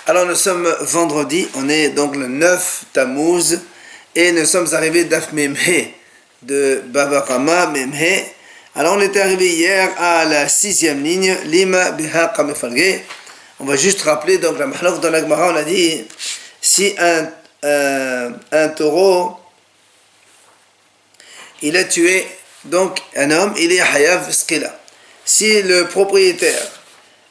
Alors nous sommes vendredi, on est donc le 9 Tammuz et nous sommes arrivés d'Af Memhe de Baba Kama Memhe. Alors on était arrivé hier à la 6e ligne, Lima Biha Kamefalge. On va juste rappeler donc la mahlok dans la Gemara, on a dit si un taureau il a tué donc un homme, il est hayav skila. Si le propriétaire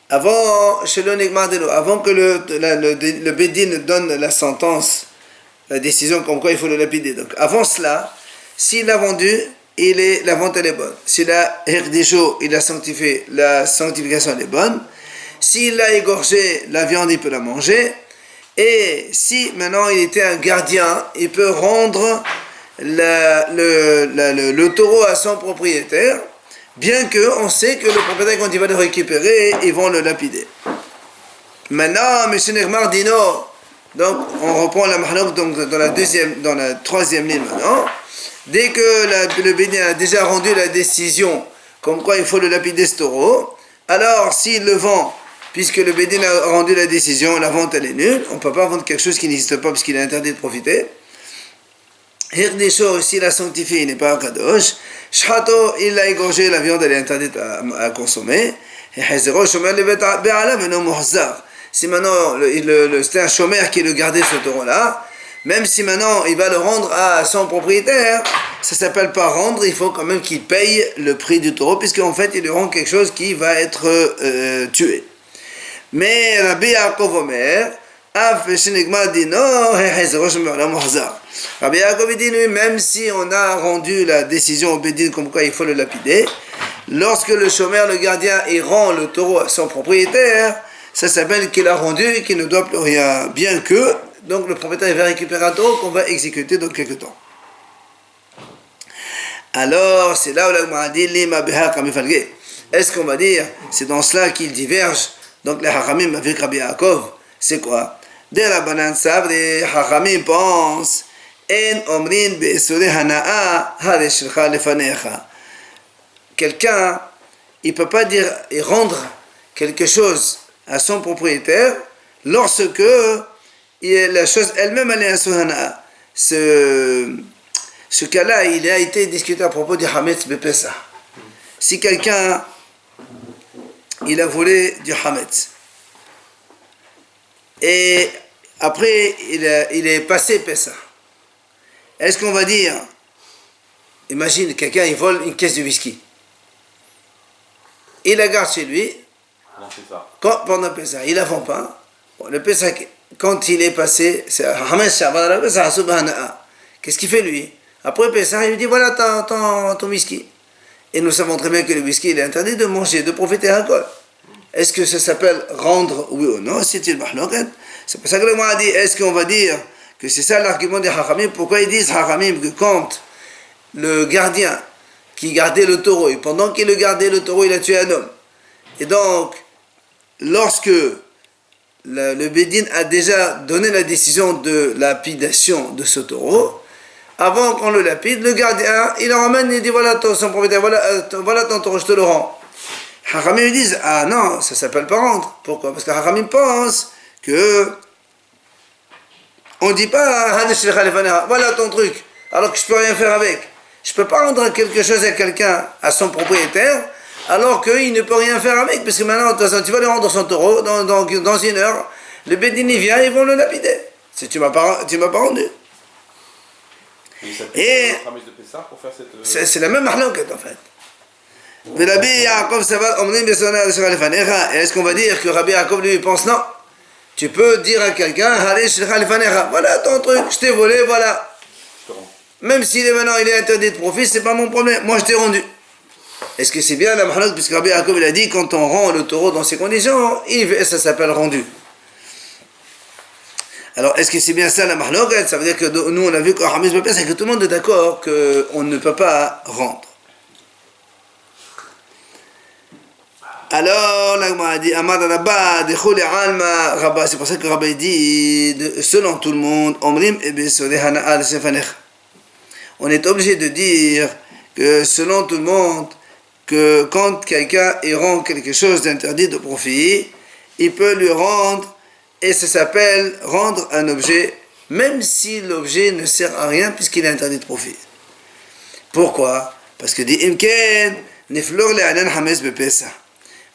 avant que le Bédine donne la sentence, la décision comme quoi il faut le lapider. Donc avant cela, s'il a vendu, la vente elle est bonne. S'il a herdisho, il a sanctifié, la sanctification elle est bonne. S'il a égorgé la viande, il peut la manger. Et si maintenant il était un gardien, il peut rendre le taureau à son propriétaire. Bien qu'on sait que le propriétaire, quand il va le récupérer, ils vont le lapider. Maintenant, M. Nehmar dit non. Donc, on reprend la mahlok dans la 3e ligne maintenant. Dès que le bénin a déjà rendu la décision, comme quoi il faut le lapider ce taureau, alors s'il le vend, puisque le bénin a rendu la décision, la vente elle est nulle, on ne peut pas vendre quelque chose qui n'existe pas, parce qu'il est interdit de profiter. Hirdisho, s'il a sanctifié, il n'est pas un kadosh. Shhato, il a égorgé, la viande elle est interdite à consommer. Et Hazero, shomer le be'ala, mais non muhzar. Si maintenant, c'était un chômeur qui le gardait ce taureau-là, même si maintenant il va le rendre à son propriétaire, ça ne s'appelle pas rendre, il faut quand même qu'il paye le prix du taureau, puisqu'en fait il lui rend quelque chose qui va être tué. Mais Rabbi Yaakov Omer, dit non, Rabbi Yaakov dit même si on a rendu la décision au Bédine comme quoi il faut le lapider, lorsque le chômeur, le gardien, il rend le taureau à son propriétaire, ça s'appelle qu'il a rendu et qu'il ne doit plus rien, bien que donc le propriétaire va récupérer un taureau qu'on va exécuter dans quelques temps. Alors c'est là où l'Agma dit Lima Biha Kamifalge. Est-ce qu'on va dire c'est dans cela qu'ils divergent donc les Hachamim avec Rabbi Yaakov? C'est quoi? Dès la banane sabre, les Hachamim pensent En omrin be'esure hana'a hareshilcha lefanecha. Quelqu'un, il ne peut pas dire et rendre quelque chose à son propriétaire lorsque la chose elle-même elle est un suhana'a. Ce cas-là, il a été discuté à propos du Hametz Bepesa. Si quelqu'un il a volé du Hametz et après il est passé Pessa, est-ce qu'on va dire, imagine quelqu'un il vole une caisse de whisky, il la garde chez lui pendant Pessa, il la vend pas. Bon, le Pessa, quand il est passé, c'est Hametz Shabbat Pessa Subhana'a. Qu'est-ce qu'il fait lui? Après Pessa, il lui dit voilà ton whisky. Et nous savons très bien que le whisky il est interdit de manger, de profiter d'alcool. Est-ce que ça s'appelle rendre, oui ou non? C'est une mahloket. C'est pour ça que le mot a dit, est-ce qu'on va dire que c'est ça l'argument des Hachamim? Pourquoi ils disent Hachamim que quand le gardien qui gardait le taureau, et pendant qu'il le gardait le taureau, il a tué un homme. Et donc, lorsque le Bédine a déjà donné la décision de lapidation de ce taureau, avant qu'on le lapide, le gardien, il le ramène et il dit voilà son propriétaire, voilà ton taureau, je te le rends. Hachamim disent ah non, ça s'appelle pas rendre. Pourquoi? Parce que Hachamim pense que on dit pas voilà ton truc, alors que je peux rien faire avec. Je peux pas rendre quelque chose à quelqu'un, à son propriétaire, alors qu'il ne peut rien faire avec, parce que maintenant tu vas lui rendre son taureau dans une heure, le Bédine vient, ils vont le lapider. Si tu m'as pas rendu. Et c'est la même mahloket en fait. Est-ce qu'on va dire que Rabbi Yaakov lui pense non? Tu peux dire à quelqu'un voilà ton truc, je t'ai volé, voilà. Même s'il est maintenant il est interdit de profit, c'est pas mon problème, moi je t'ai rendu. Est-ce que c'est bien la mahlok? Puisque Rabbi Yaakov il a dit quand on rend le taureau dans ces conditions, ça s'appelle rendu. Alors, est-ce que c'est bien ça la mahlok? Ça veut dire que nous, on a vu qu'au Hametz Bepesa, c'est que tout le monde est d'accord qu'on ne peut pas rendre. Alors, l'Agma a dit, Amad Rabba, Dechol Alma, Rabba, c'est pour ça que Rabba dit, selon tout le monde, Omrim et Besode Hana'a Sefanech. On est obligé de dire que selon tout le monde, que quand quelqu'un rend quelque chose d'interdit de profit, il peut lui rendre Et ça s'appelle rendre un objet, même si l'objet ne sert à rien puisqu'il est interdit de profit. Pourquoi? Parce que dit Imken, Niflor le Anan Hames Bepesa.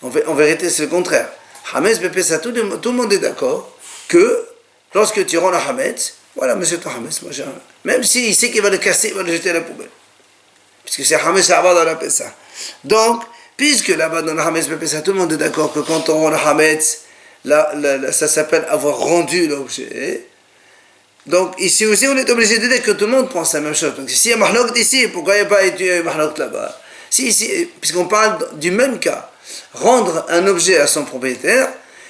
En vérité, c'est le contraire. Hames Bepesa, tout le monde est d'accord que lorsque tu rends le Hametz, voilà, monsieur ton Hametz, même s'il sait qu'il va le casser, il va le jeter à la poubelle. Puisque c'est Hametz là-bas dans la Pessa. Donc, puisque là-bas dans le Hametz Bepesa, tout le monde est d'accord que quand on rend le Hametz, ça s'appelle avoir rendu l'objet. Donc ici aussi on est obligé de dire que tout le monde pense la même chose. Donc s'il y a Mahlok ici, pourquoi il n'y a pas Mahlok là-bas? Si ici, puisqu'on parle du même cas, rendre un objet à son propriétaire,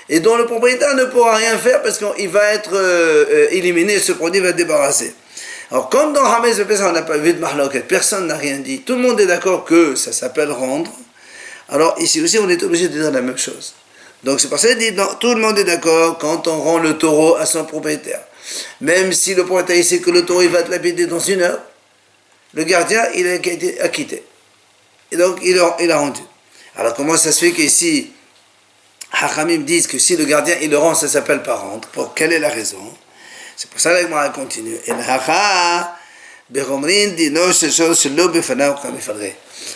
et dont le propriétaire ne pourra rien faire parce qu'il va être éliminé, ce produit va être débarrassé. Alors comme dans Hametz Bepesa on n'a pas vu de Mahlok, personne n'a rien dit, tout le monde est d'accord que ça s'appelle rendre, alors ici aussi on est obligé de dire la même chose. Donc c'est pour ça qu'il dit, tout le monde est d'accord quand on rend le taureau à son propriétaire. Même si le propriétaire sait que le taureau il va te lapider dans 1 heure, le gardien il a été acquitté. Et donc il a rendu. Alors comment ça se fait qu'ici, Hachamim disent que si le gardien il le rend, ça s'appelle pas rendre? Pour quelle est la raison? C'est pour ça que l'Agmara continue.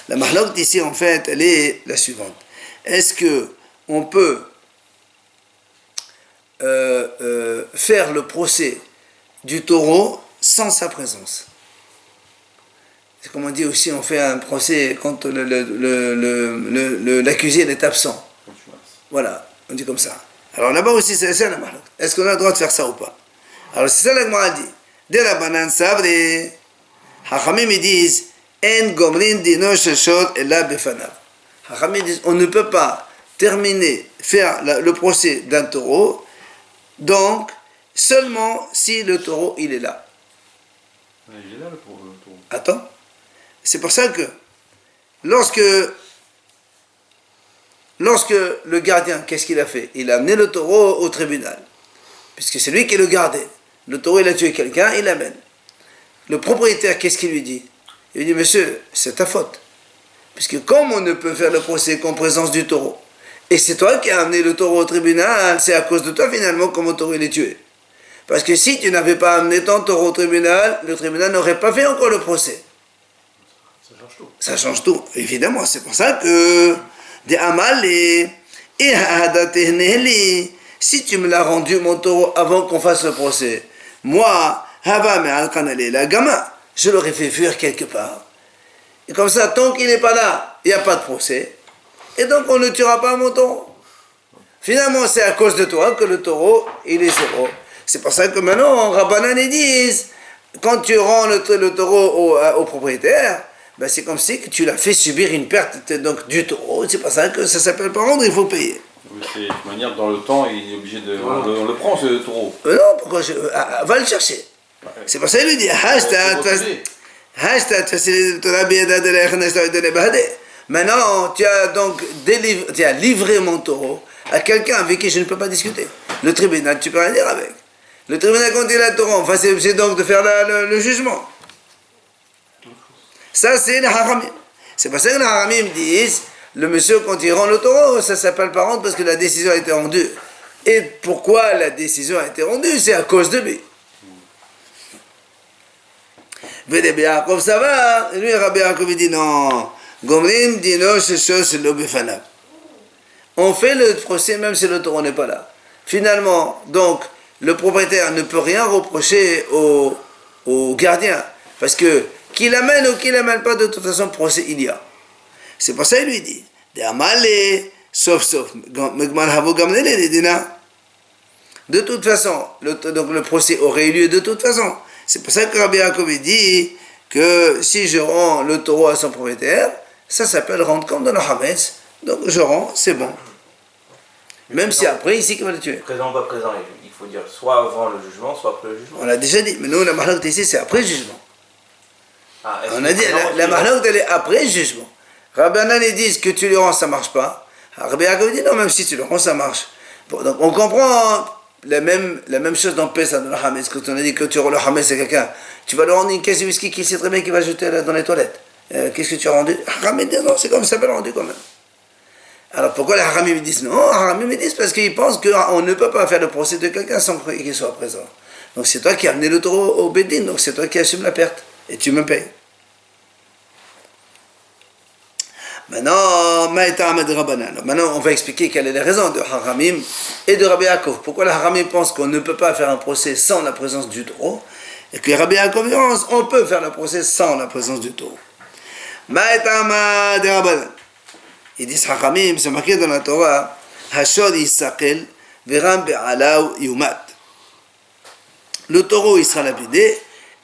La mahlok ici en fait, elle est la suivante. Est-ce que on peut faire le procès du taureau sans sa présence? C'est comme on dit aussi, on fait un procès quand l'accusé est absent. Voilà, on dit comme ça. Alors là-bas aussi, c'est la mahlok. Est-ce qu'on a le droit de faire ça ou pas? Alors c'est ça la Gemara dit. Dès la banane sabré, Hachamim ils disent En gomrin dino sheshot ela befanav. Hachamim disent on ne peut pas faire le procès d'un taureau, donc seulement si le taureau il est là. Il est là le taureau. Attends, c'est pour ça que lorsque le gardien, qu'est-ce qu'il a fait? Il a amené le taureau au tribunal, puisque c'est lui qui le gardait. Le taureau il a tué quelqu'un, il l'amène. Le propriétaire, qu'est-ce qu'il lui dit? Il lui dit, monsieur, c'est ta faute, puisque comme on ne peut faire le procès qu'en présence du taureau, et c'est toi qui as amené le taureau au tribunal, c'est à cause de toi finalement que mon taureau il est tué. Parce que si tu n'avais pas amené ton taureau au tribunal, le tribunal n'aurait pas fait encore le procès. Ça change tout. Ça change tout, évidemment. C'est pour ça que des amalé et si tu me l'as rendu mon taureau avant qu'on fasse le procès, moi, la gamin, je l'aurais fait fuir quelque part. Et comme ça, tant qu'il n'est pas là, il n'y a pas de procès. Et donc on ne tuera pas mon taureau. Finalement, c'est à cause de toi que le taureau, il est zéro. C'est pour ça que maintenant, Rabbanan ils disent, quand tu rends le taureau au propriétaire, ben c'est comme si tu l'as fait subir une perte donc, du taureau. C'est pour ça que ça s'appelle pas rendre, il faut payer. Oui, c'est de toute manière, dans le temps, il est obligé de... On le prend, ce taureau. Non, pourquoi va le chercher. Ouais. C'est pour ça qu'il lui dit, maintenant, tu as donc livré mon taureau à quelqu'un avec qui je ne peux pas discuter. Le tribunal, tu peux rien dire avec. Le tribunal, quand il a le taureau, enfin, c'est obligé donc de faire le jugement. Ça, c'est les haramim. C'est pour ça que les haramim disent, le monsieur, quand il rend le taureau, ça s'appelle pas rendre parce que la décision a été rendue. Et pourquoi la décision a été rendue? C'est à cause de lui. Rabbi Yaakov, ça va? Et lui, Rabbi Yaakov, il dit non. Gomrin dit non, c'est chose, c'est l'obéfanav. On fait le procès même si le taureau n'est pas là. Finalement, donc, le propriétaire ne peut rien reprocher au gardien. Parce que, qu'il amène ou qu'il n'amène pas, de toute façon, procès il y a. C'est pour ça qu'il lui dit, sauf, de toute façon, donc le procès aurait eu lieu de toute façon. C'est pour ça que Rabbi Yaakov dit que si je rends le taureau à son propriétaire, ça s'appelle rendre comme dans le Hametz. Donc je rends, c'est bon. Même si après, ici, qu'il va le tuer. Présent ou pas présent, il faut dire soit avant le jugement, soit après le jugement. On l'a déjà dit, mais nous, la mahlok ici, c'est après le jugement. On a dit, la mahlok, elle est après le jugement. Rabbi Hanan, ils disent que tu le rends, ça ne marche pas. Rabbi Yaakov dit non, même si tu le rends, ça marche. Bon, donc on comprend la même chose dans Pessah, dans le Hametz. Quand on a dit que tu rends le Hametz à quelqu'un, tu vas lui rendre une caisse de whisky qui sait très bien qu'il va jeter dans les toilettes. Qu'est-ce que tu as rendu? Rabbi dit non, c'est comme ça, s'appelle rendu quand même. Alors pourquoi les haramim disent non? Les haramim disent parce qu'ils pensent qu'on ne peut pas faire le procès de quelqu'un sans qu'il soit présent. Donc c'est toi qui as amené le taureau au bédine, donc c'est toi qui assumes la perte. Et tu me payes. Maintenant, on va expliquer quelle est la raison de Haramim et de Rabbi Yaakov. Pourquoi les Haramim pensent qu'on ne peut pas faire un procès sans la présence du taureau, et que Rabbi Yaakov pense on peut faire le procès sans la présence du taureau. Ils disent Haramim, c'est marqué dans la Torah, Hashod Yisaqel, Veram Be'alaw Yumat. Le taureau il sera lapidé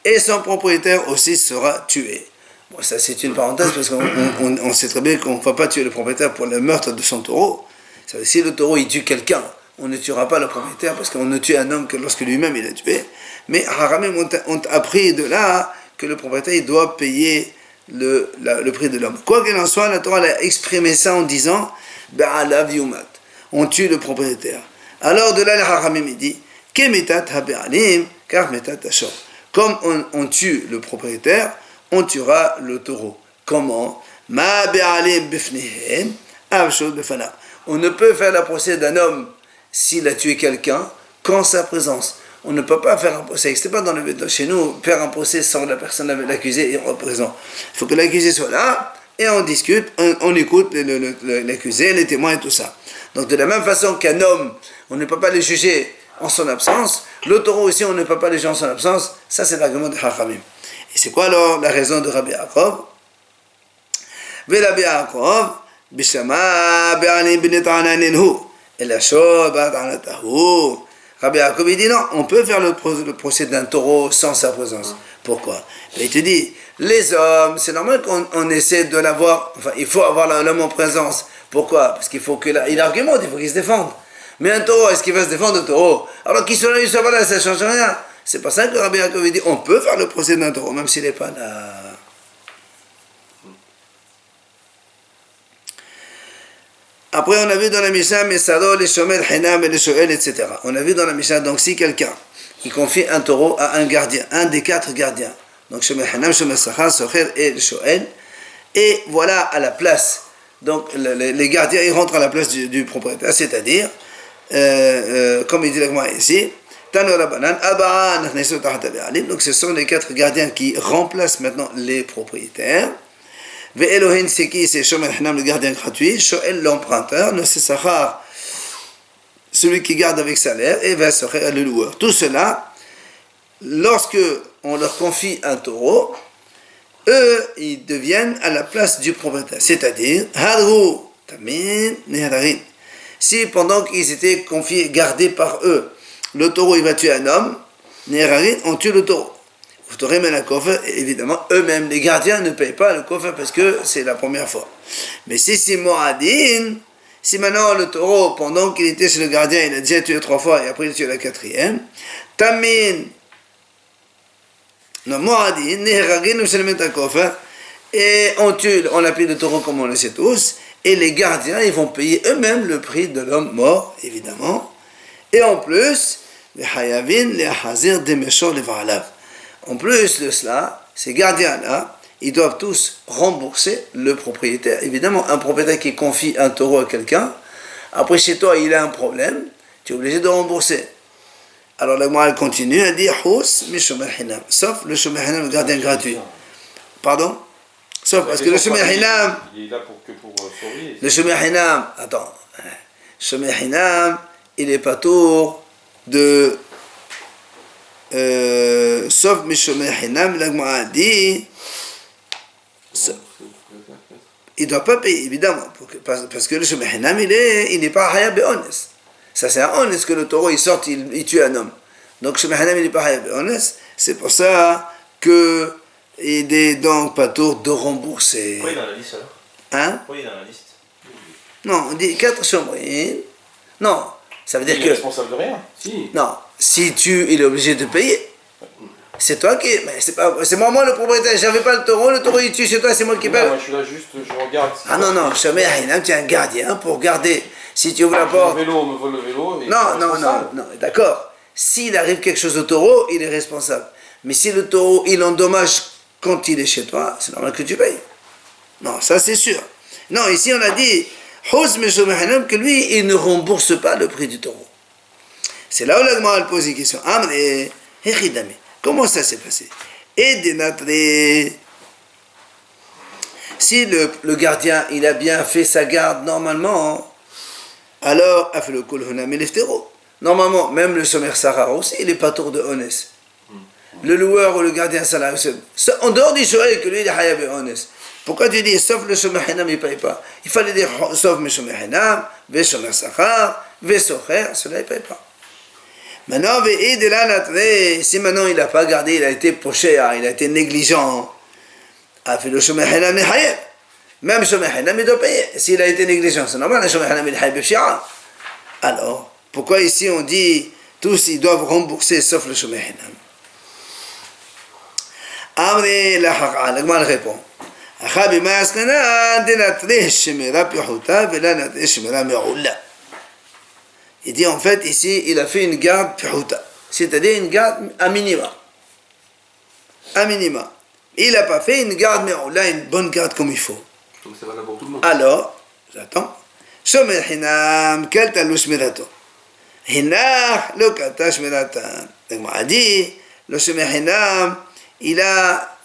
et son propriétaire aussi sera tué. Bon, ça c'est une parenthèse parce qu'on sait très bien qu'on ne va pas tuer le propriétaire pour le meurtre de son taureau. Ça veut dire, si le taureau il tue quelqu'un, on ne tuera pas le propriétaire parce qu'on ne tue un homme que lorsque lui-même il a tué. Mais Haramim ont appris de là que le propriétaire il doit payer le prix de l'homme. Quoi qu'il en soit, la Torah a exprimé ça en disant Ba'alav yumat. On tue le propriétaire. Alors de là, le Haramim il dit Kemitat habe'alim, car metat ashor. Comme on tue le propriétaire, on tuera le taureau. Comment? Ma be'alim bifnihem, avshod befana. On ne peut faire le procès d'un homme s'il a tué quelqu'un qu'en sa présence. On ne peut pas faire un procès. C'est pas chez nous faire un procès sans la personne, l'accusé est présent. Il faut que l'accusé soit là et on discute, on écoute l'accusé, les témoins et tout ça. Donc de la même façon qu'un homme, on ne peut pas le juger en son absence, le taureau aussi on ne peut pas le juger en son absence. Ça c'est l'argument de Hachamim. Et c'est quoi alors la raison de Rabbi Yaakov? Rabbi Yaakov, Bishama be'alim b'netananinhu, elashod ba'tanatahu. Rabbi Yaakov il dit non, on peut faire le procès d'un taureau sans sa présence. Pourquoi? Il te dit, les hommes, c'est normal qu'on essaie de l'avoir, enfin il faut avoir l'homme en présence. Pourquoi? Parce qu'il faut qu'il argumente, il faut qu'il se défende. Mais un taureau, est-ce qu'il va se défendre le taureau? Alors qu'il soit là, il soit pas là, ça ne change rien. C'est pour ça que Rabbi Yaakov dit on peut faire le procès d'un taureau, même s'il n'est pas là. Après, on a vu dans la Mishnah, Mesado, les Shomer, Hinam et les Shoel, etc. On a vu dans la Mishnah, donc si quelqu'un il confie un taureau à un gardien, un des 4 gardiens, donc Shomer, Hinam, Shomer, Sachar, Socher et le Shoel, et voilà à la place, donc les gardiens ils rentrent à la place du propriétaire, c'est-à-dire, comme il dit la ici, donc ce sont les 4 gardiens qui remplacent maintenant les propriétaires. Ve'elohin c'est qui? C'est Shomer Hinam, le gardien gratuit, Shoel l'emprunteur, Nesesachar celui qui garde avec salaire, et Ve'asocher le loueur. Tout cela, lorsque on leur confie un taureau, eux ils deviennent à la place du propriétaire, c'est-à-dire Hadru Tamin Nehadarin. Si pendant qu'ils étaient confiés, gardés par eux, le taureau il va tuer un homme, Nehadarin, on tue le taureau. Évidemment, eux-mêmes, les gardiens ne payent pas le coffre parce que c'est la première fois. Mais si c'est Moadin, si maintenant le taureau, pendant qu'il était chez le gardien, il a déjà tué 3 fois et après il a tué la 4e, Tamin, non, Moadin, Neheragin, nous se le mettent un coffre, et on appelle le taureau comme on le sait tous, et les gardiens, ils vont payer eux-mêmes le prix de l'homme mort, évidemment, et en plus, les Hayavin, les Hazir, des méchants, les Va'alav. En plus de cela, ces gardiens-là, ils doivent tous rembourser le propriétaire. Évidemment, un propriétaire qui confie un taureau à quelqu'un, après chez toi, il a un problème, tu es obligé de rembourser. Alors la morale continue à dire sauf le Shomer Hinam, le gardien gratuit. Pardon? Sauf parce que le Shomer Hinam. Il est là pour survivre. Le Shomer Hinam, attends. Shomer Hinam, il est pas tour de. Sauf Mishomer Hinam, l'Agma dit, il ne doit pas payer, évidemment, parce que le Shomer Hinam, il n'est pas Hayab et honest. Ça, c'est un honest que le taureau, il sort, il tue un homme. Donc, Shomer Hinam, il n'est pas Hayab et honest. C'est pour ça qu'il est donc pas tour de rembourser. Pourquoi il est dans la liste alors? Hein? Pourquoi il est dans la liste? Non, on dit 4 Shomerin. Non, ça veut dire Il que. est responsable de rien. Si. Non, si il est obligé de payer. C'est toi qui. Mais c'est moi le propriétaire. J'avais pas le taureau il tue chez toi, c'est moi qui paye. Moi je suis là juste, je regarde. Ah non, Shomer Hinam, tu es un gardien pour garder. Si tu ouvres la porte. Le vélo, on me vole le vélo. Non, d'accord. S'il arrive quelque chose au taureau, il est responsable. Mais si le taureau, il endommage quand il est chez toi, c'est normal que tu payes. Non, ça c'est sûr. Non, ici on a dit, que lui, il ne rembourse pas le prix du taureau. C'est là où la Gemara pose une question. Comment ça s'est passé? Si le gardien, il a bien fait sa garde normalement, alors, normalement, même le Shomer Sachar aussi, il n'est pas tour de honnête. Le loueur ou le gardien salarié, en dehors du Shoel, que lui, il est hayab et honnête. Pourquoi tu dis, sauf le Shomer Hinam, il ne paye pas? Il fallait dire, sauf le Shomer Hinam, le Shomer Sachar, le Socher, cela, il ne paye pas. Maintenant, si maintenant il n'a pas gardé, il a été poché, il a été négligent, le Shomer Hinam est hayab. Même le Shomer Hinam, il doit payer. S'il a été négligent, c'est normal, le Shomer Hinam, il est hayab et alors, pourquoi ici on dit, tous ils doivent rembourser sauf le Shomer Hinam? La Gemara répond. Il dit en fait ici, il a fait une garde pihuta, c'est-à-dire une garde à minima. À minima. Il n'a pas fait une garde me'oula, une bonne garde comme il faut. Donc c'est valable pour tout le monde. Alors, j'attends. Shomer Hinam, quel talou shmirato? Hinach, le kata shmiratan. La Gemara dit, le Shomer Hinam,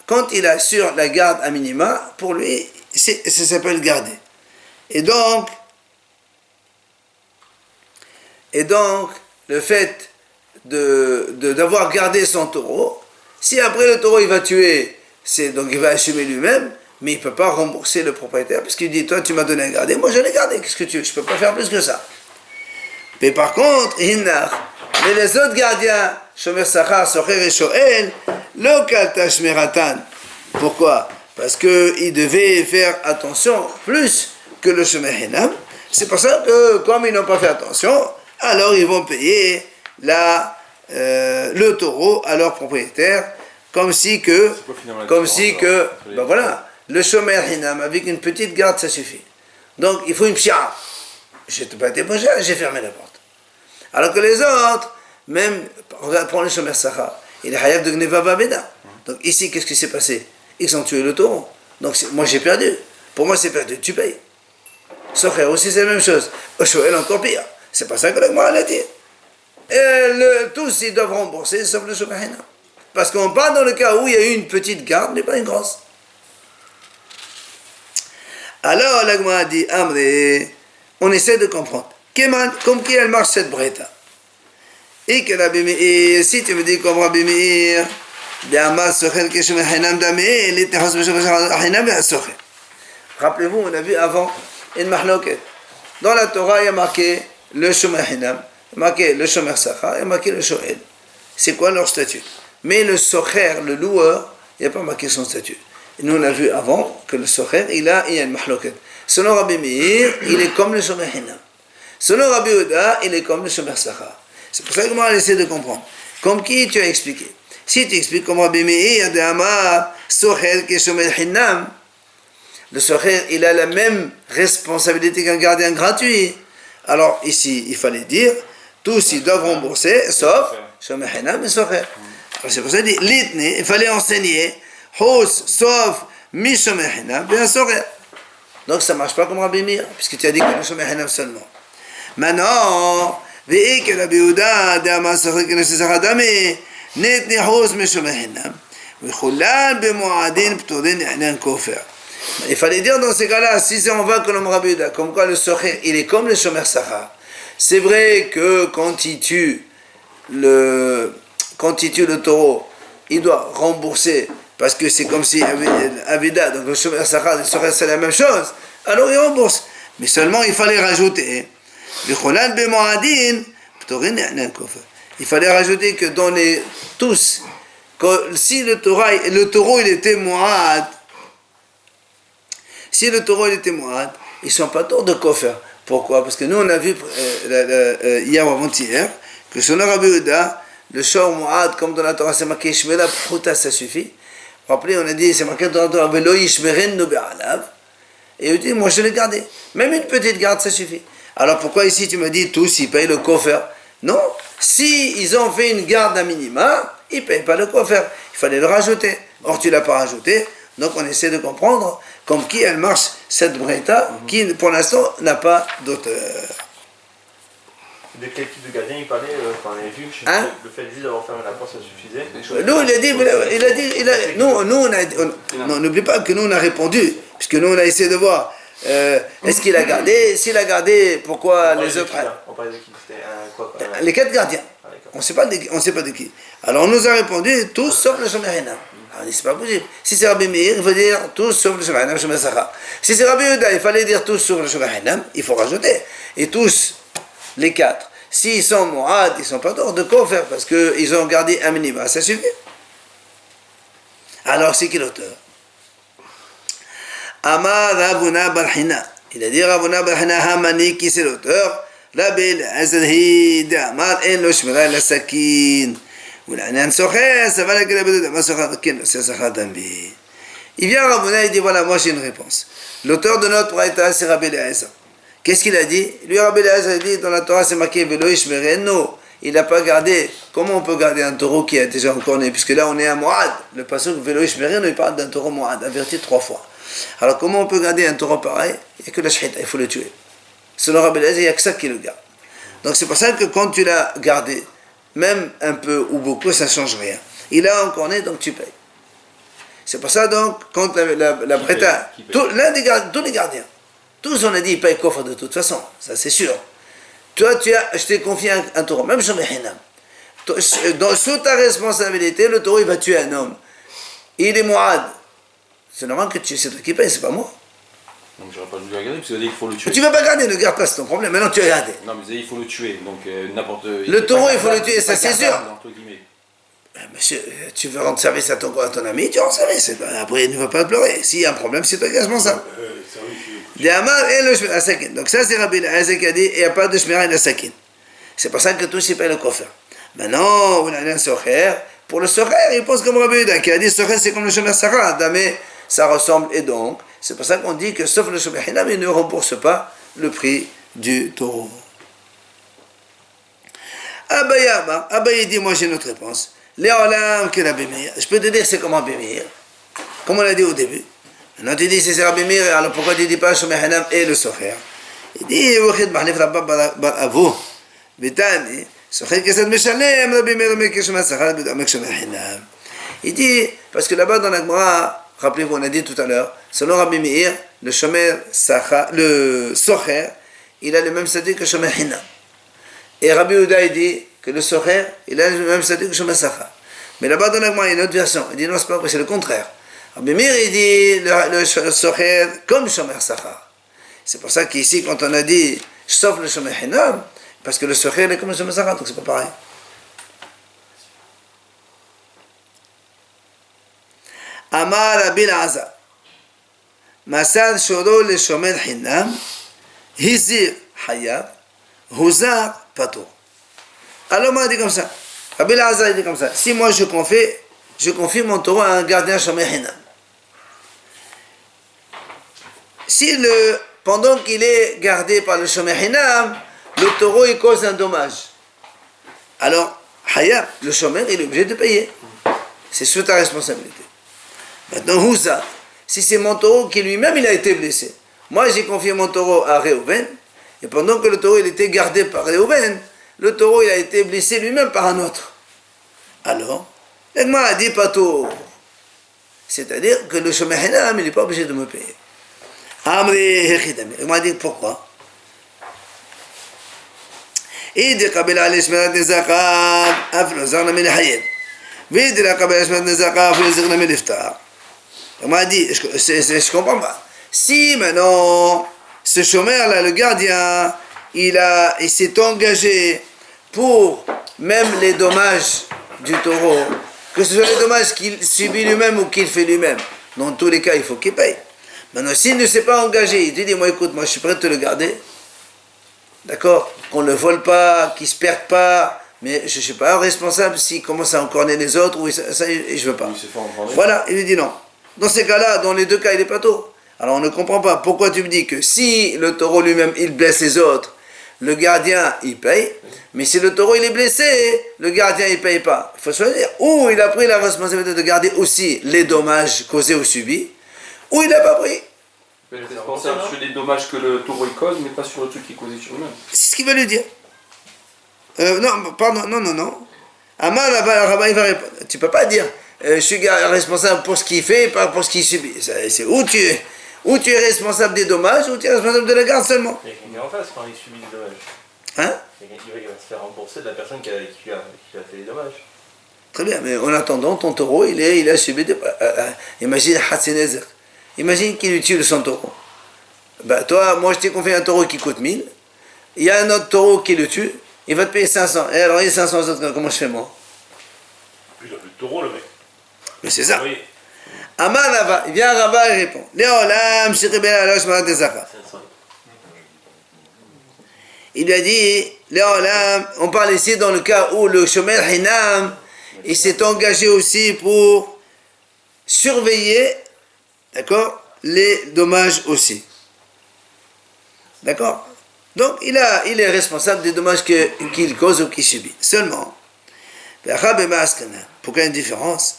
quand il assure la garde à minima, pour lui, ça s'appelle garder. Et donc, le fait d'avoir gardé son taureau, si après le taureau il va tuer, donc il va assumer lui-même, mais il ne peut pas rembourser le propriétaire, parce qu'il dit, toi tu m'as donné à garder, moi je l'ai gardé, qu'est-ce que tu veux, je ne peux pas faire plus que ça. Mais par contre, mais les autres gardiens, Shomer Sachar, Socher et Shoel, le Kalta Shmeratan. Pourquoi? Parce qu'ils devaient faire attention plus que le Shomer Hinam. C'est pour ça que, comme ils n'ont pas fait attention, alors ils vont payer le taureau à leur propriétaire, comme si que, ben voilà, le Shomer Hinam, avec une petite garde, ça suffit. Donc, il faut une pshia. Je n'ai pas été bon, j'ai fermé la porte. Alors que les autres, même, regarde, prends le Shomer Sachar, il est hayab de Gneva Babeda. Donc ici, qu'est-ce qui s'est passé? Ils ont tué le taureau. Donc moi j'ai perdu. Pour moi c'est perdu, tu payes. Socher aussi c'est la même chose. Shoel encore pire. C'est pas ça que la Gemara a dit. Et tous ils doivent rembourser sauf le Shomer Hinam. Parce qu'on parle dans le cas où il y a eu une petite garde, mais pas une grosse. Alors la Gemara dit, Amré, on essaie de comprendre. Comme qui elle marche cette breta? Et que Rabbi Meir, si tu me dis comme Rabbi Meir, rappelez-vous, on a vu avant une mahloket. Dans la Torah, il y a marqué le Shomer Hinam, marqué le Shomer Sachar et marqué le Shoel. C'est quoi leur statut? Mais le Socher, le loueur, il n'y a pas marqué son statut. Et nous, on a vu avant que le Socher, il y a une mahloket. Selon Rabbi Meir, il est comme le Shomer Hinam. Selon Rabbi Yehuda, il est comme le Shomer Sachar. C'est pour ça que moi, on essaie de comprendre. Comme qui tu as expliqué? Si tu expliques comme Rabbi Meir de Amar, Socher que Shomer Hinam, le Socher, il a la même responsabilité qu'un gardien gratuit. Alors ici, il fallait dire, tous ils doivent rembourser, sauf Shomer Hinam et Socher. C'est pour ça qu'il dit, l'itni, il fallait enseigner, Hos, sauf mi Shomer Hinam, bien Socher. Donc ça ne marche pas comme Rabbi Meir, puisque tu as dit que le Shomer Hinam seulement. Maintenant, il fallait dire dans ces cas-là, si on va comme Rabbi Yehuda, comme quoi le Socher, il est comme le Shomer Sachar. C'est vrai que quand il tue le taureau, il doit rembourser, parce que c'est comme si Avida, donc le Shomer Sachar et le Socher c'est la même chose, alors il rembourse. Mais seulement il fallait rajouter, il fallait rajouter que dans les tous, si le taureau il était mu'ad, ils ne sont pas tort de kofer. Pourquoi? Parce que nous on a vu hier ou avant-hier que selon Rabbi Yehuda, le shor mu'ad, comme dans la Torah c'est marqué Shmera Pchuta, ça suffit. Rappelez, on a dit c'est marqué dans la Torah Velo Yishmerenu Be'alav, et il dit moi je l'ai gardé. Même une petite garde ça suffit. Alors pourquoi ici tu me dis tous ils payent le kofer? Non, si ils ont fait une garde à minima, ils ne payent pas le kofer. Il fallait le rajouter. Or tu ne l'as pas rajouté, donc on essaie de comprendre comme qui elle marche cette Breta, qui pour l'instant n'a pas d'auteur. De quel type de gardien il parlait quand on avait vu Hein? le fait juste d'avoir fermé la porte, ça suffisait. Nous, non, n'oublie pas que nous on a répondu, puisque nous on a essayé de voir est-ce qu'il a gardé, s'il a gardé, pourquoi les autres. On parlait de qui? C'était quoi? Les 4 gardiens. On ne sait pas de qui. Alors on nous a répondu tous sauf le Shomer Hinam. On dit c'est pas possible. Si c'est Rabbi Meir, il faut dire tous sauf le Shomer Hinam, Shomer Sachar. Si c'est Rabbi Yehuda, il fallait dire tous sauf le Shomer Hinam, il faut rajouter. Et tous, les 4. S'ils sont Mourad, ils sont pas d'or, de quoi faire? Parce qu'ils ont gardé un minimum, ça suffit. Alors c'est qui l'auteur? Amar Ravuna Barhina. Il a dit Ravuna Barhina Hamani, qui c'est l'auteur? Rabbi Elazar de Amar en lo shmira la sakin. Oul'anan socher, ça va la grabber de ma socher, c'est Sachar Dambi. Il vient Ravuna, il dit voilà, moi j'ai une réponse. L'auteur de notre Braïta, c'est Rabbi Elazar. Qu'est-ce qu'il a dit? Lui, Rabbi Elazar a dit dans la Torah, c'est marqué Velo Ishmereno. Il n'a pas gardé. Comment on peut garder un taureau qui a déjà encore né? Puisque là, on est à Moad. Le passage Velo Ishmereno, il parle d'un taureau Moad, averti 3 fois. Alors, comment on peut garder un taureau pareil? Il n'y a que la shhita, il faut le tuer. Selon Rabbi Elazar, il n'y a que ça qui le garde. Donc, c'est pour ça que quand tu l'as gardé, même un peu ou beaucoup, ça ne change rien. Il a encore né, donc tu payes. C'est pour ça, donc, quand la Breta, tous les gardiens, tous on a dit, ils payent coffre de toute façon, ça c'est sûr. Toi, je t'ai confié un taureau, même Shomer Hinam. Sous ta responsabilité, le taureau, il va tuer un homme. Il est Mourad. C'est normal que c'est toi qui paye, c'est pas moi. Donc j'aurais pas dû le garder, parce qu'il a dit qu'il faut le tuer. Tu ne vas pas garder, ne garde pas, c'est ton problème. Maintenant, tu as gardé. Non, mais il faut le tuer, donc n'importe... Le taureau, il faut le tuer, ça c'est sûr. Entre guillemets. Monsieur, tu veux rendre service à ton ami, tu rends service. Après, il ne va pas pleurer. S'il y a un problème, c'est toi qui es responsable. Donc ça, c'est Rabbi Elazar qui a dit, il n'y a pas de shmira et de sakin. C'est pour ça que tous, ils payent le coffre. Maintenant, on a un socher. Pour le socher, il pense comme Rabbi Yehuda, qui a dit, socher, c'est comme le Shomer Sachar. Mais ça ressemble, et donc, c'est pour ça qu'on dit que, sauf le Shomer Hinam, il ne rembourse pas le prix du taureau. Abaye dit, moi j'ai une autre réponse. Les olam que Rabbi Meir. Je peux te dire c'est comme Rabbi Meir. Comme on l'a dit au début. Maintenant tu dis c'est Rabbi Meir, alors pourquoi tu ne dis pas Shomer Hinam et le Socher? Il dit, Wachid Mahlif Rabba Bar Avu. Bitani, Socher Kesed Meshalem, Rabbi Meir Mek Shomer Sachar, Mek Shomer Hinam. Il dit, parce que là-bas dans la Gemara, rappelez-vous, on a dit tout à l'heure, selon Rabbi Meir, le Shomer Sachar, le Socher, il a le même statut que Shomer Hinam. Et Rabbi Yehuda, il dit que le Socher, il a le même statut que le Shomer Sachar. Mais là-bas dans la Gemara, il y a une autre version. Il dit non, c'est pas vrai, c'est le contraire. Rabbi Meir, il dit le Socher comme Shomer Sachar. C'est pour ça qu'ici, quand on a dit sauf le Shomer Hinam, parce que le Socher est comme le Shomer Sachar, donc c'est pas pareil. Amar Rabbi Elazar, Masad Shoro le Shomer Hinam, Hizir Hayab, Huzar Pato. Alors moi, il dit comme ça. Rabbi Elazar, il dit comme ça. Si moi je confie mon taureau à un gardien Shomer Hinam. Si pendant qu'il est gardé par le Shomer Hinam, le taureau il cause un dommage. Alors, Hayab, le Shomer, il est obligé de payer. C'est sous ta responsabilité. Maintenant, Huzar, si c'est mon taureau qui lui-même il a été blessé. Moi j'ai confié mon taureau à Réhouven, et pendant que le taureau il était gardé par Réhouven, le taureau il a été blessé lui-même par un autre. Alors, l'Agma a dit Pato. C'est-à-dire que le Shomer Hinam il n'est pas obligé de me payer. L'Agma a dit pourquoi? Il قبل على شمرات الزكاة أفلو زغنا من الحياة ويدري قبل شمرات الزكاة أفلو زغنا من الإفطار. On m'a dit, je comprends pas. Si maintenant, ce chômeur-là, le gardien, il s'est engagé pour même les dommages du taureau, que ce soit les dommages qu'il subit lui-même ou qu'il fait lui-même, dans tous les cas, il faut qu'il paye. Maintenant, s'il ne s'est pas engagé, il te dit, moi écoute, moi je suis prêt à te le garder, d'accord, qu'on ne le vole pas, qu'il ne se perde pas, mais je ne suis pas responsable s'il commence à encorner les autres, ou ça je ne veux pas. Voilà, il lui dit non. Dans ces cas-là, dans les deux cas, il est pas taureau. Alors on ne comprend pas pourquoi tu me dis que si le taureau lui-même, il blesse les autres, le gardien, il paye, mais si le taureau, il est blessé, le gardien, il ne paye pas. Il faut choisir. Ou il a pris la responsabilité de garder aussi les dommages causés ou subis, ou il n'a pas pris. peut être responsable sur les dommages que le taureau il cause, mais pas sur le truc qui est causé sur lui-même. C'est ce qu'il va lui dire. Non, pardon, non. Amar Rabba, il va répondre. Tu peux pas dire, je suis responsable pour ce qu'il fait, pas pour ce qu'il subit. C'est où tu es responsable des dommages, ou tu es responsable de la garde seulement. Il y a quelqu'un en face quand il subit des dommages. Hein? Il va se faire rembourser de la personne qui lui a fait les dommages. Très bien, mais en attendant, ton taureau, il a subi des... imagine Hatzinezer. Imagine qu'il tue son taureau. Ben, toi, moi je t'ai confié un taureau qui coûte 1000. Il y a un autre taureau qui le tue. Il va te payer 500. Et alors, il y a 500 autres, comment je fais moi? Puis il a plus de taureau, le mec. Mais c'est ça. Oui. Amar Rava, il vient à Rava et répond. Léolam, Shiribela, Alosh, Marat Ezaka. Il lui a dit, Léolam, on parle ici dans le cas où le Shomer Hinam, il s'est engagé aussi pour surveiller, d'accord, les dommages aussi. D'accord? Donc, il est responsable des dommages qu'il cause ou qu'il subit. Seulement, pourquoi une différence?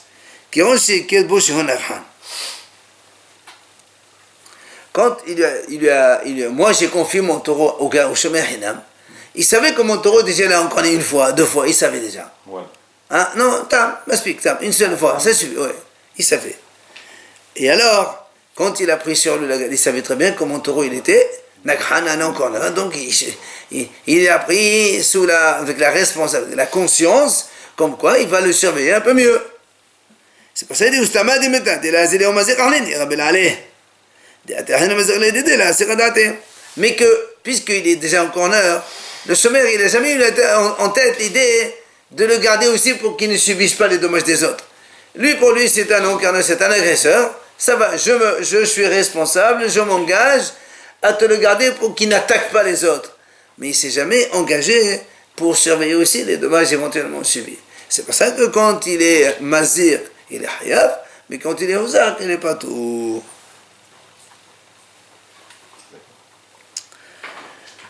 Quand moi j'ai confié mon taureau au Shomer Hinam, il savait que mon taureau déjà l'a encore une fois, 2 fois, il savait déjà. Ouais. Hein? Non, une seule fois, ça suffit, ouais, il savait. Et alors, quand il a pris sur lui, il savait très bien que mon taureau il était Nakhanan encore là, donc il a pris avec la responsabilité, la conscience, comme quoi il va le surveiller un peu mieux. C'est pour ça qu'il dit Oustama dit maintenant, mais que, puisqu'il est déjà en corner, le sommaire, il n'a jamais eu en tête l'idée de le garder aussi pour qu'il ne subisse pas les dommages des autres. Lui, pour lui, c'est un non-corner, c'est un agresseur. Ça va, je suis responsable, je m'engage à te le garder pour qu'il n'attaque pas les autres. Mais il ne s'est jamais engagé pour surveiller aussi les dommages éventuellement subis. C'est pour ça que quand il est mazir, il est hayaf, mais quand il est ozak, il n'est pas tout.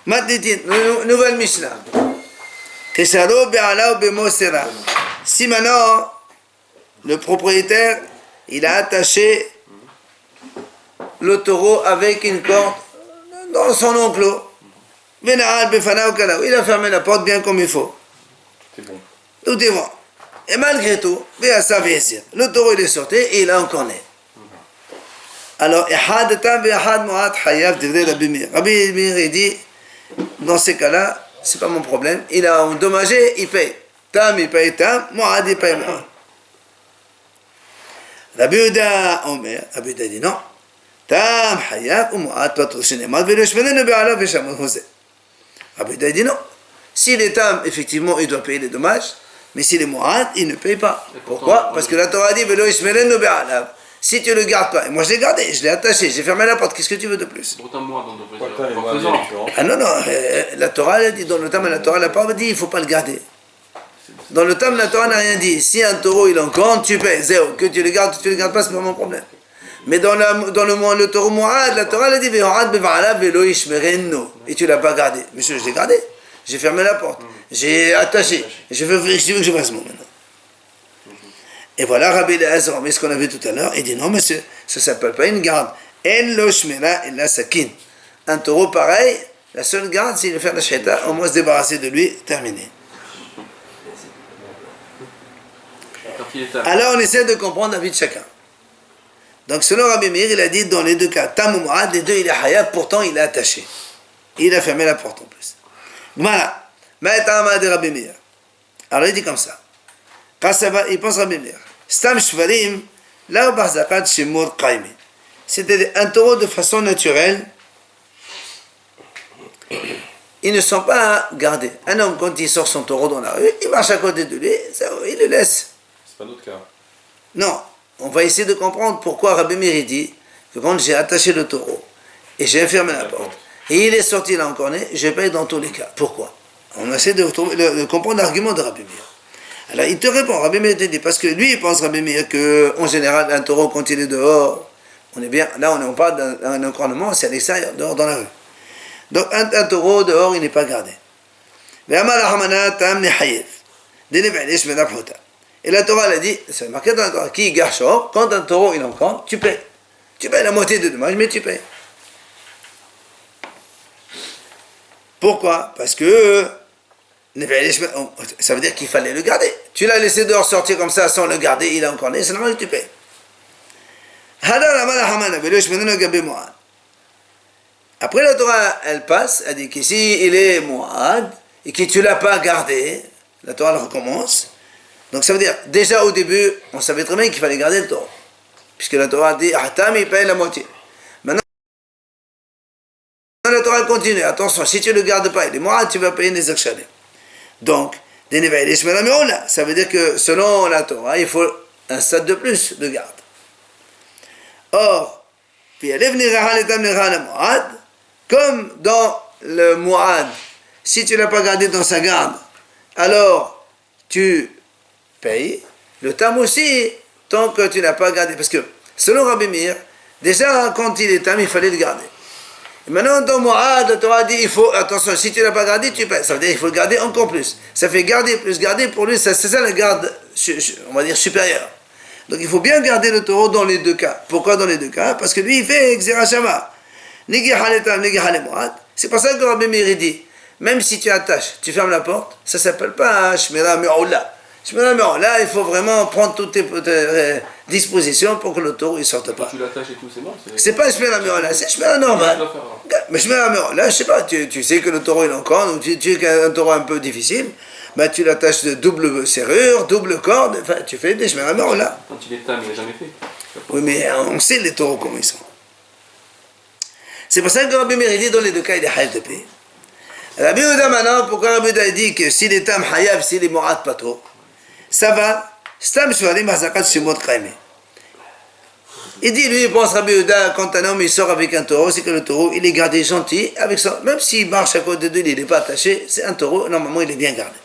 Nouvelle Mishnah. Si maintenant le propriétaire il a attaché le taureau avec une corde dans son enclos, il a fermé la porte bien comme il faut. C'est bon. Tout est bon. Et malgré tout, le taureau il est sorti et il a encore né. Alors, Rabbi Meir il dit, dans ces cas-là, c'est pas mon problème, il a endommagé, il paye. Tam, il paye Tam, Mu'ad, il paye Mu'ad. Rabbi Yehuda dit non. Tam, Hayab, ou Mu'ad, Patou, Shenemad, Velo, Shvenenu, Be'ala, Veshamon, Hosé. Rabbi Yehuda dit non. S'il est Tam, effectivement, il doit payer les dommages, mais s'il est Mu'ad, il ne paye pas. Pourquoi? Parce que la Torah dit, Velo, Shvenenu, Be'ala. Si tu ne le gardes pas, et moi je l'ai gardé, je l'ai attaché, j'ai fermé la porte, qu'est-ce que tu veux de plus? Pourtant, moi, dans Ah non, la Torah, elle dit, dans le Tam, la Torah n'a pas dit, il ne faut pas le garder. Dans le Tam, la Torah n'a rien dit. Si un taureau, il en compte, tu payes, zéro. Que tu le gardes ou tu ne le gardes pas, c'est pas mon problème. Mais dans le taureau Mu'ad, la Torah, elle a dit, et tu ne l'as pas gardé. Monsieur, je l'ai gardé. J'ai fermé la porte. J'ai attaché. Je veux que je fasse mon maintenant. Et voilà, Rabbi Eliezer, mais ce qu'on a vu tout à l'heure, il dit non, monsieur, ça ne s'appelle pas une garde. Un taureau pareil, la seule garde, c'est de faire la sheta, au moins se débarrasser de lui, terminé. Alors on essaie de comprendre la vie de chacun. Donc selon Rabbi Meir, il a dit dans les deux cas, Tam ou Mu'ad, les deux il est hayab, pourtant il est attaché. Il a fermé la porte en plus. Voilà. Ma'etama de Rabbi Meir. Alors il dit comme ça. Il pense Rabbi Meir. Stam shvarim, la barzakat shemur qaimi. C'est un taureau de façon naturelle. Ils ne sont pas gardés. Un homme, quand il sort son taureau dans la rue, il marche à côté de lui, il le laisse. C'est pas notre cas. Non, on va essayer de comprendre pourquoi Rabbi Meir dit que quand j'ai attaché le taureau et j'ai fermé la porte, et il est sorti là encore né, je paye dans tous les cas. Pourquoi? On essaie de comprendre l'argument de Rabbi Meir. Alors il te répond, Rabbi Meir te dit, parce que lui il pense, Rabbi Meir, qu'en général un taureau quand il est dehors, on est bien, là on parle d'un encornement, c'est à l'extérieur, dehors dans la rue. Donc un taureau dehors il n'est pas gardé. Et la Torah elle a dit, c'est marqué dans la Torah, qui garchor, quand un taureau il encombre, tu payes. Tu payes la moitié de dommage, mais tu payes. Pourquoi? Parce que ça veut dire qu'il fallait le garder. Tu l'as laissé dehors sortir comme ça sans le garder, il est encore né, c'est normal que tu payes. Après la Torah, elle passe, elle dit qu'ici il est Mu'ad et que tu ne l'as pas gardé, la Torah elle recommence. Donc ça veut dire, déjà au début, on savait très bien qu'il fallait garder le taureau. Puisque la Torah dit, Ahtam, il paye la moitié. Maintenant, la Torah continue, attention, si tu ne le gardes pas, il est Mu'ad, tu vas payer les Akshalim. Donc, ça veut dire que selon la Torah, il faut un stade de plus de garde. Or, comme dans le Mu'ad, si tu ne l'as pas gardé dans sa garde, alors tu payes. Le tam aussi, tant que tu ne l'as pas gardé. Parce que selon Rabbi Meir, déjà quand il est tam, il fallait le garder. Et maintenant, dans Mu'ad, la Torah dit, il faut, attention, si tu ne l'as pas gardé, tu payes. Ça veut dire qu'il faut le garder encore plus. Ça fait garder plus garder, pour lui, c'est ça la garde, on va dire, supérieure. Donc il faut bien garder le taureau dans les deux cas. Pourquoi dans les deux cas? Parce que lui, il fait Xera Shama. C'est pour ça que Rabbi Meir dit, même si tu attaches, tu fermes la porte, ça ne s'appelle pas Shmira Me'ola. Shmira Me'ola, il faut vraiment prendre toutes tes dispositions pour que le taureau ne sorte pas. Quand tu l'attaches et tout, c'est bon. C'est pas Shmira Me'ola, c'est Shmira normal. Mais Shmira Me'ola, je sais pas, tu sais que le taureau est en corne, ou tu sais qu'un taureau un peu difficile, bah, tu l'attaches de double serrure, double corde, enfin, tu fais des Shmira Me'ola. Quand il est tam, il n'a jamais fait. Oui, mais on sait les taureaux comment ils sont. C'est pour ça que Rabbi Meir dit dans les deux cas, il est hayav de payer. Rabbi Yehuda maintenant, pourquoi Rabbi Yehuda dit que s'il est tam hayav, s'il est mu'ad pas trop, ça va, stam shvarim hazakat shemot kraimé. Il dit, lui, il pense Rabbi Yehuda, quand un homme il sort avec un taureau, c'est que le taureau, il est gardé gentil, avec son, même s'il marche à côté de lui, il n'est pas attaché, c'est un taureau, normalement il est bien gardé.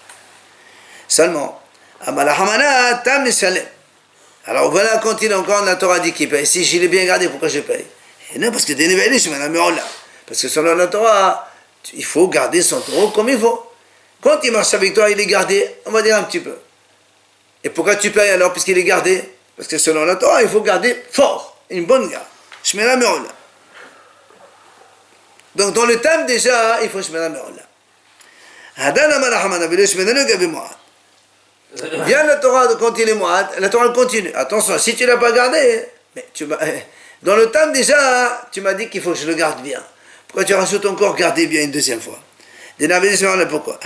Seulement, Amalahamana tam nishalem. Alors voilà, quand il est encore, la Torah dit qu'il paye. Si je l'ai bien gardé, pourquoi je paye? Et non, parce que parce que selon la Torah, il faut garder son taureau comme il faut. Quand il marche avec toi, il est gardé, on va dire un petit peu. Et pourquoi tu payes alors, puisqu'il est gardé? Parce que selon la Torah, il faut garder fort, une bonne garde. Shmera me'ola. Donc dans le tam déjà, il faut shmera me'ola. Vient la Torah quand il est mu'ad, la Torah continue. Attention, si tu ne l'as pas gardé, mais dans le tam déjà, tu m'as dit qu'il faut que je le garde bien. Pourquoi tu rajoutes encore garder bien une deuxième fois? Pourquoi?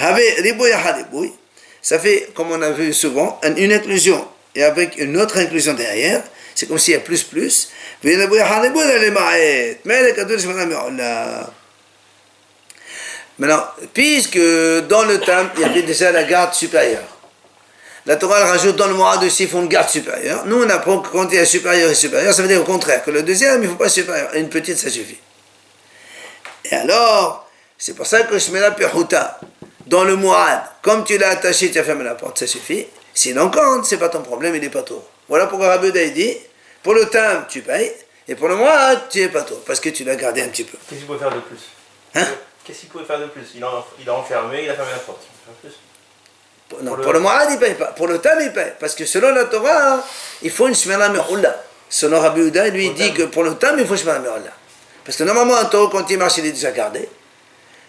Ça fait, comme on a vu souvent, une inclusion et avec une autre inclusion derrière. C'est comme s'il y a plus. Maintenant, puisque dans le tam, il y avait déjà la garde supérieure. La Torah rajoute dans le Mu'ad aussi, il faut une garde supérieure. Nous, on apprend que quand il y a supérieur et supérieur, ça veut dire au contraire, que le deuxième, il ne faut pas supérieur. Une petite, ça suffit. Et alors, c'est pour ça que je mets la Pehuta dans le Mu'ad. Comme tu l'as attaché, tu as fermé la porte, ça suffit. Sinon, quand c'est pas ton problème, il n'est pas tôt. Voilà pourquoi Rabbi Yehuda dit, pour le tam, tu payes, et pour le Mu'ad, tu n'es pas tôt, parce que tu l'as gardé un petit peu. Qu'est-ce qu'il pouvait faire de plus? Hein? Qu'est-ce qu'il pouvait faire de plus? Il a enfermé, il a fermé la porte. Il peut faire plus. Non, pour le Mu'ad, il ne paye pas. Pour le tam, il paye. Parce que selon la Torah, il faut une Shmera Me'ola. Selon Rabbi Yehuda, lui, il dit que pour le tam, il faut une Shmera Me'ola. Parce que normalement, un taureau, quand il marche, il est déjà gardé.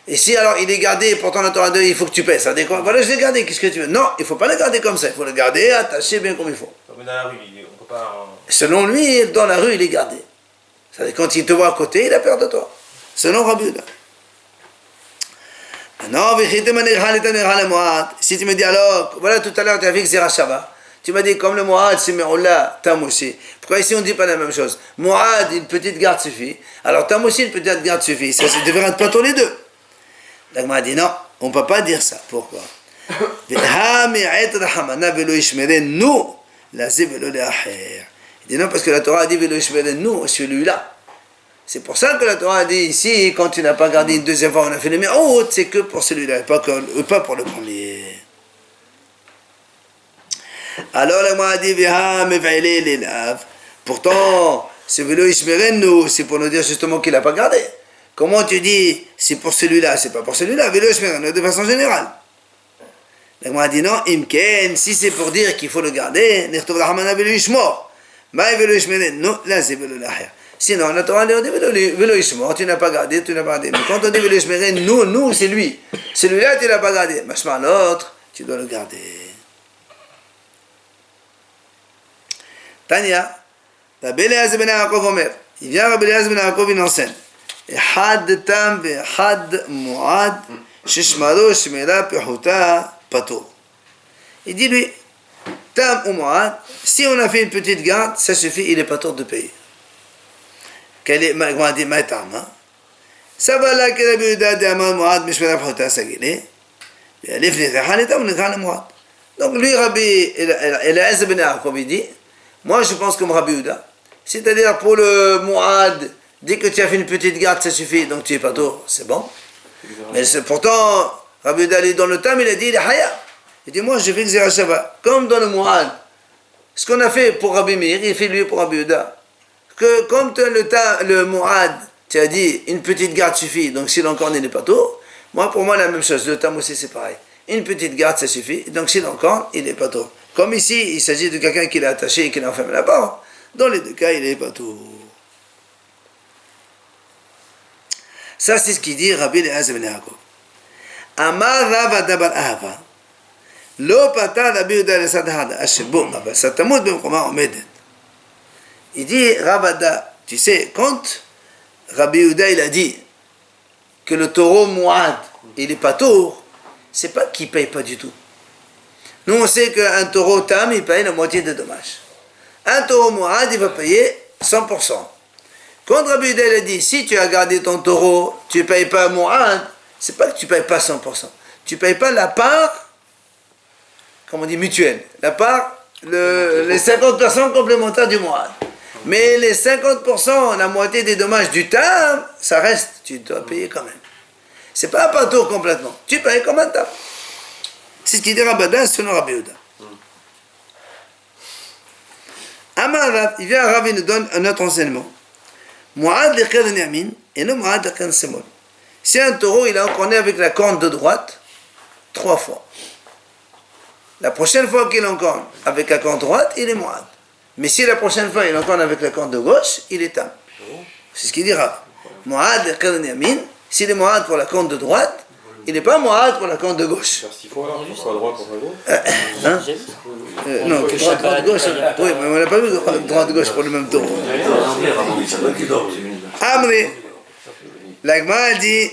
Et si alors il est gardé, pourtant la Torah 2, il faut que tu payes. Ça veut dire quoi? Voilà, je l'ai gardé, qu'est-ce que tu veux? Non, il ne faut pas le garder comme ça. Il faut le garder, attaché bien comme il faut. Comme dans la rue, on peut pas. Selon lui, dans la rue, il est gardé. Ça veut dire quand il te voit à côté, il a peur de toi. Selon Rabbi Yehuda. Non, si tu me dis alors, voilà tout à l'heure tu as vu que Zera Shava, tu m'as dit comme le Mu'ad c'est Me'ola, Tam aussi. Pourquoi ici on ne dit pas la même chose? Mu'ad, une petite garde suffit, alors Tam aussi une petite garde suffit, ça devrait être pas tous les deux. Donc m'a dit non, on ne peut pas dire ça. Pourquoi? Il dit non parce que la Torah a dit nous, celui-là. C'est pour ça que la Torah a dit ici, quand tu n'as pas gardé une deuxième fois, on a fait le mi'oud, c'est que pour celui-là, pas pour le premier. Alors la Torah a dit, pourtant, ce vélo Ishmerenu, c'est pour nous dire justement qu'il n'a pas gardé. Comment tu dis, c'est pour celui-là, c'est pas pour celui-là, vélo Ishmerenu, de façon générale. La Torah a dit non, imken, si c'est pour dire qu'il faut le garder, Sinon, la Torah on dit Velo Ishmor, tu n'as pas gardé, tu n'as pas gardé. Mais quand on dit Velo Ishmere, nous, c'est lui. Celui-là, tu n'as pas gardé. Machma l'autre, tu dois le garder. Tania, Rabbi Eliezer ben Yaakov Omer. Il vient Rabbi Eliezer ben Yaakov, il enseigne. Had tam ve had muad, shishmaro shmera pehuta pato. Il dit lui, tam ou muad, si on a fait une petite garde, ça suffit, il est pas tort de payer. Quel est, comment on dit, maïtam, hein? Ça va là que Rabbi Yehuda de Amar muad, mishmera pehuta sagile. L'ifni rehan etam, l'ikhan muad. Donc lui, Rabbi Eliezer ben Yaakov, il dit, moi je pense comme Rabbi Yehuda, c'est-à-dire pour le muad, dès que tu as fait une petite garde, ça suffit, donc tu es pas tôt, c'est bon. Mais pourtant, Rabbi Yehuda, dans le Tam, il a dit, il est haya. Il dit, moi, je fais Xera Shabbat, comme dans le Mu'ad. Ce qu'on a fait pour Rabbi Meir, il fait lui pour Rabbi Yehuda. Que comme le Mu'ad, tu as dit, une petite garde suffit, donc s'il encore n'est pas tôt, moi, pour moi, la même chose, le Tam aussi, c'est pareil. Une petite garde, ça suffit, donc s'il encore, il n'est pas tôt. Comme ici, il s'agit de quelqu'un qui l'a attaché et qui l'a enfermé là-bas. Dans les deux cas, il n'est pas tôt. Ça, c'est ce qu'il dit Rabbi Eliezer ben Yaakov. Amar Rav Adabar Ahava. Lo pata Rabbi Yehuda lesadhad ashebo, aber satamut b'mkoma omedet. Il dit, Rav Ada, tu sais, quand Rabbi Yehuda il a dit que le taureau Mu'ad, il est pas tour, c'est pas qu'il paye pas du tout. Nous, on sait qu'un taureau Tam, il paye la moitié des dommages. Un taureau Mu'ad, il va payer 100%. Quand Rabbi Yehuda a dit, si tu as gardé ton taureau, tu ne payes pas Mu'ad, c'est pas que tu ne payes pas 100%. Tu ne payes pas la part, comme on dit, mutuelle. La part, les 50% complémentaires du Mu'ad. Mais les 50%, la moitié des dommages du Tam, ça reste, tu dois payer quand même. C'est pas un pâteau complètement. Tu payes comme un Tam. C'est ce qu'il dit Rabbadan selon Rabbi Yehuda. Amar Rav, il vient à Rav, il nous donne un autre enseignement. Mu'ad leqern yamin et non mu'ad leqern semol. Si un taureau il est encorné avec la corne de droite, 3 fois. La prochaine fois qu'il encorne avec la corne droite, il est mu'ad. Mais si la prochaine fois il encorne avec la corne de gauche, il est tam. C'est ce qu'il dira. Mu'ad leqern yamin, s'il est mu'ad pour la corne de droite, il n'est pas mu'ad pour la corne de gauche. Faire 6 fois alors, pourquoi à droite, pourquoi à gauche Non, droite-gauche. Oui, mais on n'a pas vu droite-gauche pour le même taureau. Amri, l'Agma dit.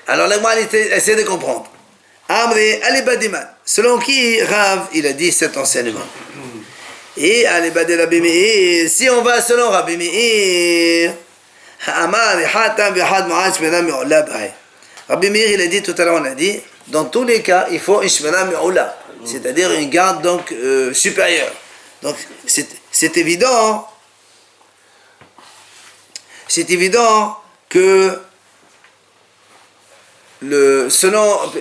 Alors l'Agma essaie de comprendre. Amri, Alibadiman. Selon qui Rav, il a dit cet enseignement. Et Alibadi Rabbi Meir, si on va selon Rabbi Meir, Amar, Hatam, Bihad, Mu'ad, Shmera, Mi'ola, Bahay. Rabbi Meir, il a dit tout à l'heure, on a dit, dans tous les cas, il faut une Shmera, Mi'ola, c'est-à-dire une garde donc supérieure. Donc c'est évident. C'est évident que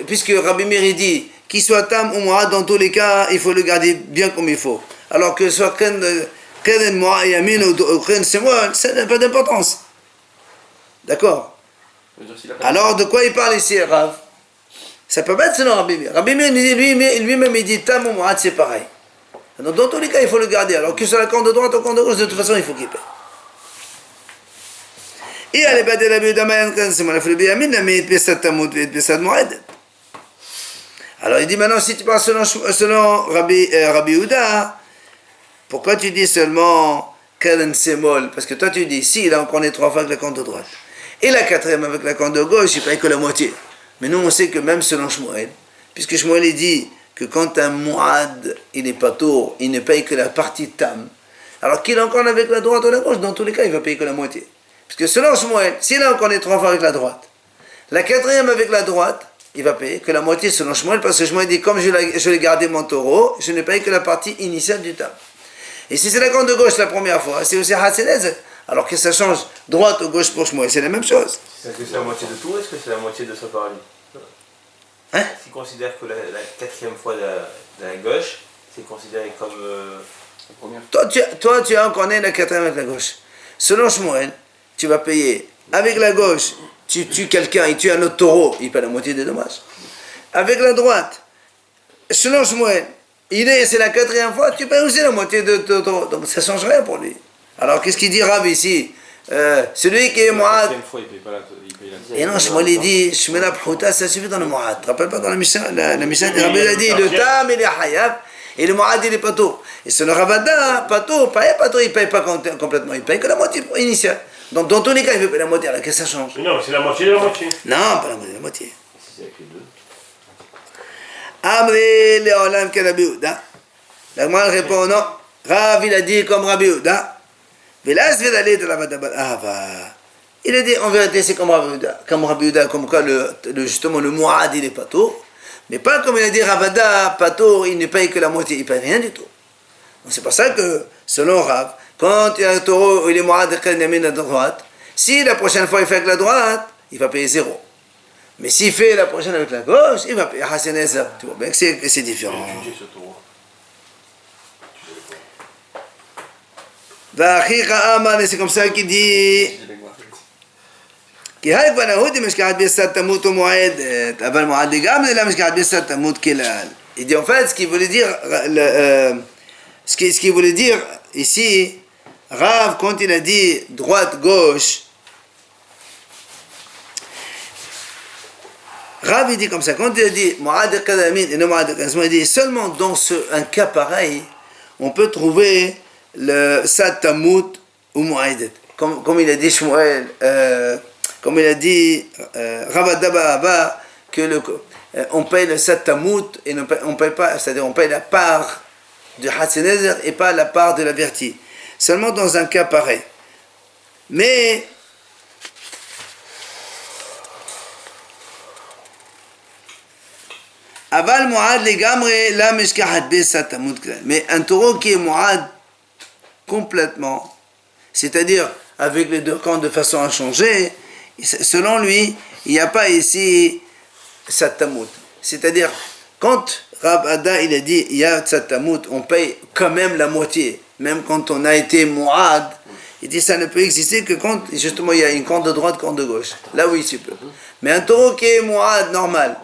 puisque Rabbi Meir dit qu'il soit tam ou mu'ad, dans tous les cas, il faut le garder bien comme il faut. Alors que soit keren mu'ad yamin ou keren semol, ça n'a pas d'importance. D'accord? Alors de quoi il parle ici, Rav? Ça peut pas être selon Rabbi Meir. Rabbi Meir lui-même il dit tam ou mu'ad, c'est pareil. Donc dans tous les cas, il faut le garder. Alors que sur la corne de droite ou la corne de gauche, de toute façon, il faut qu'il paye. Et à l'ébat de la Bidamayan, c'est mon affaire bien, mais Pesat Tamut et Pesat Moed. Alors il dit maintenant, si tu parles selon Rabbi Yehuda, pourquoi tu dis seulement Keren Semol? Parce que toi tu dis, si il a encore 3 fois avec la corne de droite, et la 4e avec la corne de gauche, il paye que la moitié. Mais nous on sait que même selon Shmuel, puisque Shmuel il dit que quand un Mu'ad, il n'est pas tour, il ne paye que la partie Tam. Alors qu'il est encore avec la droite ou la gauche, dans tous les cas, il va payer que la moitié. Parce que selon Shmuel, s'il a encore 3 fois avec la droite, la 4e avec la droite, il va payer que la moitié selon Shmuel, parce que Shmuel dit, comme je l'ai gardé mon taureau, je ne paye que la partie initiale du Tam. Et si c'est la corne de gauche la première fois, c'est aussi Hatzelez, alors que ça change droite ou gauche pour Shmuel, c'est la même chose. Est-ce que c'est la moitié de tout, est-ce que c'est la moitié de son paradis? Hein? S'il considère que la 4e fois de la gauche, c'est considéré comme... Toi, tu as encore la 4e avec la gauche. Selon Shmuel, tu vas payer avec la gauche, tu tues quelqu'un, il tue un autre taureau, il paye la moitié des dommages. Avec la droite, selon Shmuel, c'est la 4e fois, tu payes aussi la moitié de ton taureau. Donc ça ne change rien pour lui. Alors qu'est-ce qu'il dit Rav ici celui qui est La Mu'ad. 4e fois, il paye pas la. Et non, Shmuel il dit, Shmela Prouta, ça suffit dans le Mu'ad. Tu te rappelles pas dans la Mishnah, la Mishnah de Rabbi il a dit, le Tam il est Hayab, et le Mu'ad il est Pato. Et c'est le Ravada, Pato, il ne paye pas complètement, il paye que la moitié initiale. Donc dans tous les cas, il veut payer la moitié, alors qu'est-ce que ça change? Mais non, c'est la moitié de la moitié. Non, pas la moitié, la moitié. C'est avec les deux. Amri Leolam que Rabbi Yehuda. La Gemara répond non. Rav il a dit comme Rabbi Yehuda. Velas Vedalé de la Vadabal Ahava. Il a dit en vérité c'est comme Rabbi Yehuda, comme quoi justement le Mu'ad il est Patour. Mais pas comme il a dit Ravada, Patour, il ne paye que la moitié, il ne paye rien du tout. Donc c'est pour ça que selon Rav, quand il y a un taureau, il est Mu'ad Yamin à droite, si la prochaine fois il fait avec la droite, il va payer 0. Mais s'il fait la prochaine avec la gauche, il va payer Hassan Ezer. Tu vois bien que c'est différent. Étudier ce taureau. Va'achika Amar, et c'est comme ça qu'il dit. כי היי בנהוד אם משכחת ביסד תמות ומועדת, אבל מועד לגמרי לא משכחת ביסד תמות כלל. Il dit en fait ce qu'il voulait dire, ce qu'il voulait dire ici, Rav quand il a dit droite-gauche, Rav il dit comme ça, quand il a dit Mu'ad Qadamin et non Mu'ad Qadamin, il dit seulement dans un cas pareil, on peut trouver le Sad Tamut ou Mu'adet. Comme il a dit Shmuel, comme il a dit Ravadaba, que on paye le Sad Tamut et on paye pas, c'est-à-dire on paye la part de Hassan Ezer et pas la part de la vertie. Seulement dans un cas pareil. Mais Aval Mu'ad legamre la mishkahat be satamut klal. Mais un taureau qui est Mu'ad complètement, c'est-à-dire avec les deux camps de façon à changer, selon lui, il n'y a pas ici satamut. C'est-à-dire, quand Rab Ada il a dit il y a satamut, on paye quand même la moitié, même quand on a été Mu'ad. Il dit ça ne peut exister que quand justement il y a une camp de droite, camp de gauche. Là oui, tu peux. Mais un taureau qui est Mu'ad normal.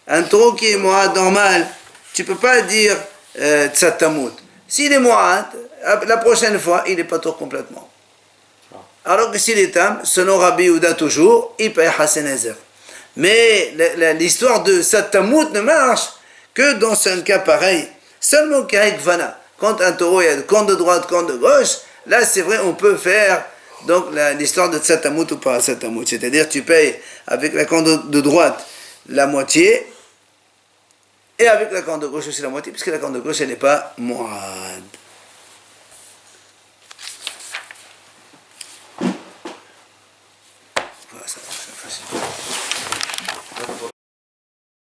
Un taureau qui est Mu'ad normal, tu ne peux pas dire Tsatamut. S'il est Mu'ad, la prochaine fois, il n'est pas taureau complètement. Alors que s'il est Tam, selon Rabbi Yehuda toujours, il paye Hassan Ezer. Mais l'histoire de Tsatamut ne marche que dans un cas pareil. Seulement qu'avec Vana, quand un taureau il y a camp de droite, camp de gauche, là c'est vrai, on peut faire donc l'histoire de Tsatamut ou pas Tsatamut. C'est-à-dire tu payes avec la camp de droite la moitié, et avec la corne de gauche aussi la moitié, puisque la corne de gauche elle n'est pas Mu'ad.